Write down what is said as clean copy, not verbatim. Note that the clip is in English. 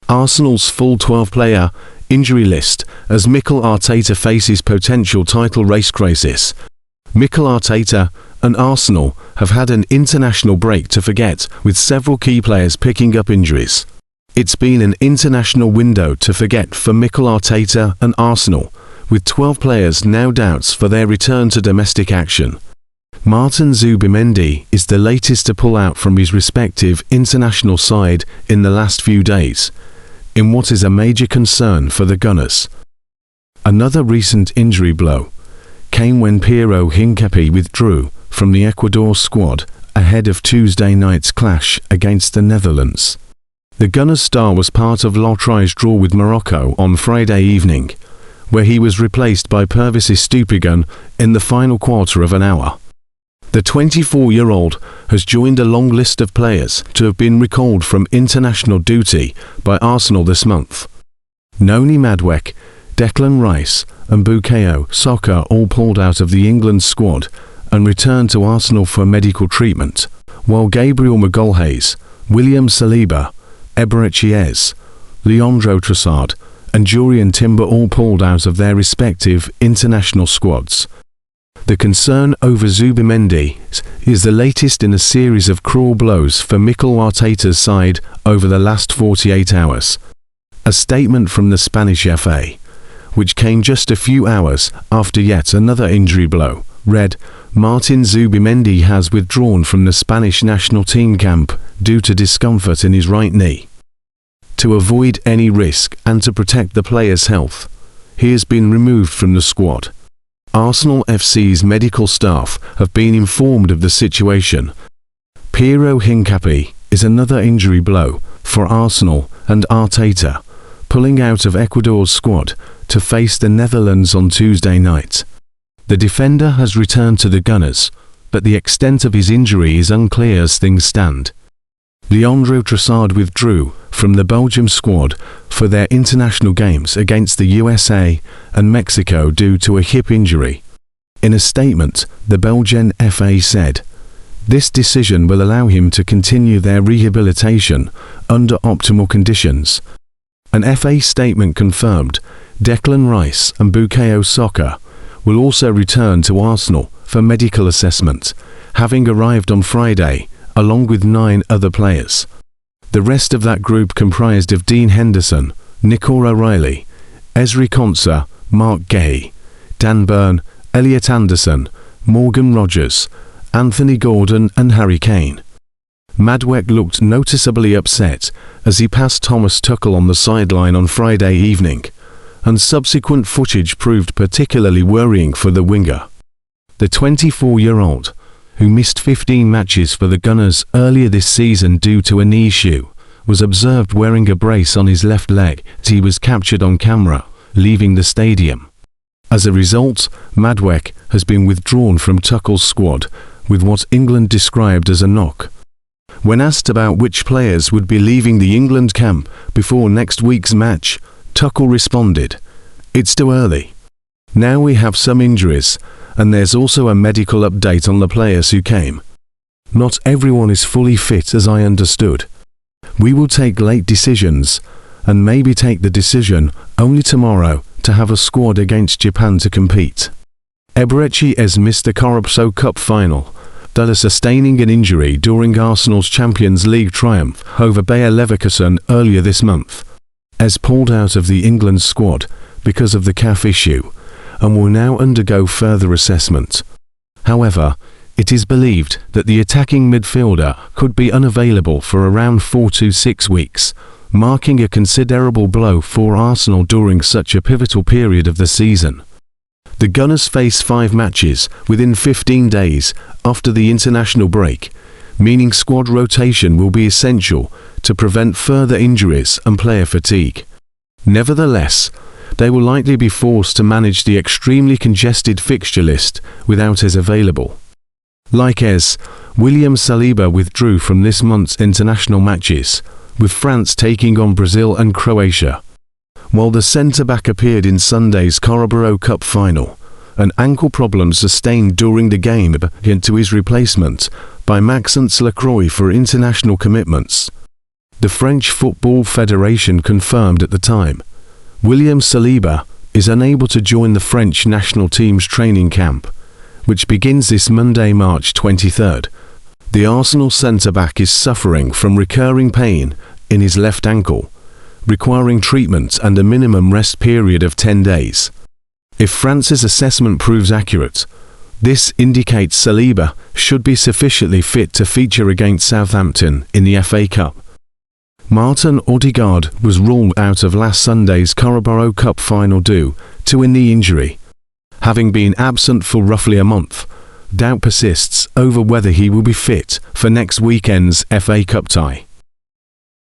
Arsenal's full 12-player injury list as Mikel Arteta faces potential title race crisis. Mikel Arteta and Arsenal have had an international break to forget, with several key players picking up injuries. It's been an international window to forget for Mikel Arteta and Arsenal, with 12 players now doubts for their return to domestic action. Martin Zubimendi is the latest to pull out from his respective international side in the last few days, in what is a major concern for the Gunners. Another recent injury blow came when Piero Hincapié withdrew from the Ecuador squad ahead of Tuesday night's clash against the Netherlands. The Gunners star was part of Lotri's draw with Morocco on Friday evening, where he was replaced by Pervis Estupiñán in the final quarter of an hour. The 24-year-old has joined a long list of players to have been recalled from international duty by Arsenal this month. Noni Madueke, Declan Rice and Bukayo Saka all pulled out of the England squad and returned to Arsenal for medical treatment, while Gabriel Magalhaes, William Saliba, Eberechi Eze, Leandro Trossard and Jurrien Timber all pulled out of their respective international squads. The concern over Zubimendi is the latest in a series of cruel blows for Mikel Arteta's side over the last 48 hours. A statement from the Spanish FA, which came just a few hours after yet another injury blow, read, "Martin Zubimendi has withdrawn from the Spanish national team camp due to discomfort in his right knee. To avoid any risk and to protect the player's health, he has been removed from the squad." Arsenal FC's medical staff have been informed of the situation. Piero Hincapié is another injury blow for Arsenal and Arteta, pulling out of Ecuador's squad to face the Netherlands on Tuesday night. The defender has returned to the Gunners, but the extent of his injury is unclear as things stand. Leandro Trossard withdrew from the Belgium squad for their international games against the USA and Mexico due to a hip injury. In a statement, the Belgian FA said, "This decision will allow him to continue their rehabilitation under optimal conditions." An FA statement confirmed Declan Rice and Bukayo Saka will also return to Arsenal for medical assessment, having arrived on Friday, along with 9 other players. The rest of that group comprised of Dean Henderson, Nico O'Reilly, Ezri Konsa, Mark Gay, Dan Burn, Elliot Anderson, Morgan Rogers, Anthony Gordon and Harry Kane. Madueke looked noticeably upset as he passed Thomas Tuchel on the sideline on Friday evening, and subsequent footage proved particularly worrying for the winger. The 24-year-old, who missed 15 matches for the Gunners earlier this season due to a knee issue, was observed wearing a brace on his left leg as he was captured on camera, leaving the stadium. As a result, Madueke has been withdrawn from Tuchel's squad with what England described as a knock. When asked about which players would be leaving the England camp before next week's match, Tuchel responded, "It's too early. Now we have some injuries, and there's also a medical update on the players who came. Not everyone is fully fit as I understood. We will take late decisions, and maybe take the decision only tomorrow to have a squad against Japan to compete." Eberechi Eze missed the Corrupso Cup final, after sustaining an injury during Arsenal's Champions League triumph over Bayer Leverkusen earlier this month. Eze pulled out of the England squad because of the calf issue, and will now undergo further assessment. However, it is believed that the attacking midfielder could be unavailable for around 4 to 6 weeks, marking a considerable blow for Arsenal during such a pivotal period of the season. The Gunners face 5 matches within 15 days after the international break, meaning squad rotation will be essential to prevent further injuries and player fatigue. Nevertheless, they will likely be forced to manage the extremely congested fixture list without Eze available. Like Eze, William Saliba withdrew from this month's international matches, with France taking on Brazil and Croatia. While the centre-back appeared in Sunday's Carabao Cup final, an ankle problem sustained during the game into his replacement by Maxence Lacroix for international commitments. The French Football Federation confirmed at the time. William Saliba is unable to join the French national team's training camp, which begins this Monday, March 23rd. The Arsenal centre-back is suffering from recurring pain in his left ankle, requiring treatment and a minimum rest period of 10 days. If France's assessment proves accurate, this indicates Saliba should be sufficiently fit to feature against Southampton in the FA Cup. Martin Odegaard was ruled out of last Sunday's Carabao Cup final due to a knee injury. Having been absent for roughly a month, doubt persists over whether he will be fit for next weekend's FA Cup tie.